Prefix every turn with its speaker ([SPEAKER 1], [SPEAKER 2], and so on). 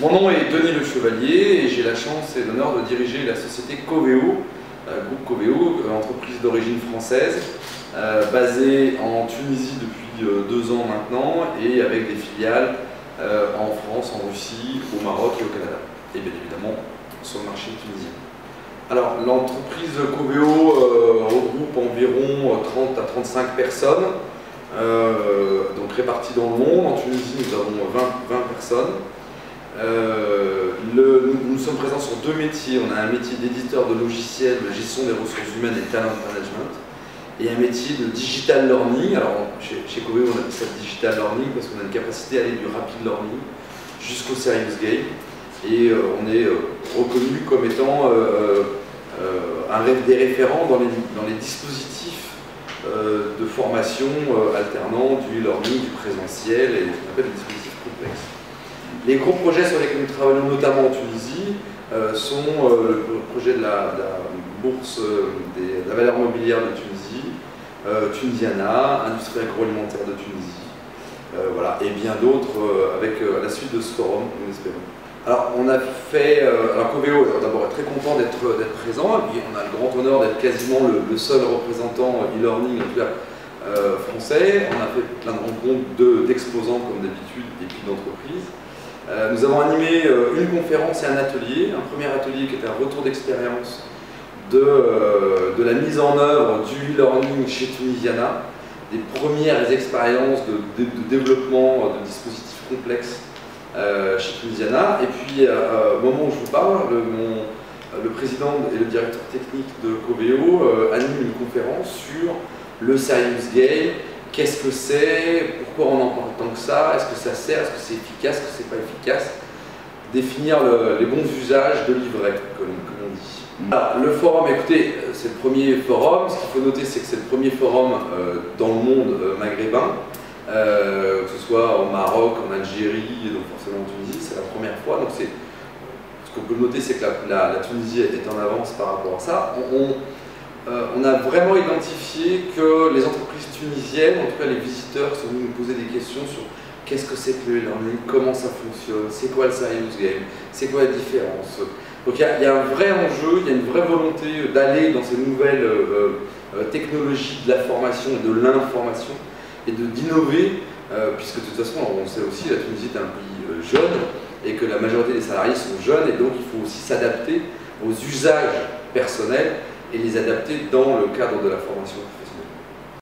[SPEAKER 1] Mon nom est Denis Le Chevalier et j'ai la chance et l'honneur de diriger la société Coveo, groupe Coveo, entreprise d'origine française, basée en Tunisie depuis 2 ans maintenant et avec des filiales en France, en Russie, au Maroc et au Canada. Et bien évidemment sur le marché tunisien. Alors l'entreprise Coveo regroupe environ 30 à 35 personnes, donc réparties dans le monde. En Tunisie nous avons 20 personnes. Nous sommes présents sur 2 métiers. On a un métier d'éditeur de logiciels de gestion des ressources humaines et talent management, et un métier de digital learning. Alors chez Coveo on appelle ça digital learning parce qu'on a une capacité à aller du rapid learning jusqu'au serious game, et on est reconnu comme étant des référents dans les dispositifs de formation alternant du e-learning, du présentiel et ce qu'on appelle des dispositifs complexes. Les gros projets sur lesquels nous travaillons notamment en Tunisie sont le projet de la bourse de la valeur mobilière de Tunisie, Tunisiana, Industrie agroalimentaire de Tunisie, voilà, et bien d'autres avec la suite de ce forum, nous espérons. Alors on a fait, alors Coveo d'abord est très content d'être présent, et puis on a le grand honneur d'être quasiment le seul représentant e-learning en tout cas français. On a fait plein de rencontres d'exposants comme d'habitude et puis d'entreprises. Nous avons animé une conférence et un atelier. Un premier atelier qui était un retour d'expérience de la mise en œuvre du e-learning chez Tunisiana, des premières expériences de développement de dispositifs complexes chez Tunisiana. Et puis au moment où je vous parle, le président et le directeur technique de Coveo animent une conférence sur le serious game. Qu'est-ce que c'est? Pourquoi on en parle tant que ça? Est-ce que ça sert? Est-ce que c'est efficace? Est-ce que c'est pas efficace? Définir les bons usages de l'ivret, comme on dit. Alors, le forum, écoutez, c'est le premier forum. Ce qu'il faut noter, c'est que c'est le premier forum dans le monde maghrébin, que ce soit au Maroc, en Algérie, et donc forcément en Tunisie, c'est la première fois. Donc ce qu'on peut noter, c'est que la Tunisie est en avance par rapport à ça. On a vraiment identifié que les entreprises tunisiennes, en tout cas les visiteurs, sont venus nous poser des questions sur qu'est-ce que c'est que le e-learning, comment ça fonctionne, c'est quoi le serious game, c'est quoi la différence. Donc il y a un vrai enjeu, il y a une vraie volonté d'aller dans ces nouvelles technologies de la formation et de l'information et d'innover, puisque de toute façon, on sait aussi que la Tunisie est un pays jeune et que la majorité des salariés sont jeunes, et donc il faut aussi s'adapter aux usages personnels et les adapter dans le cadre de la formation.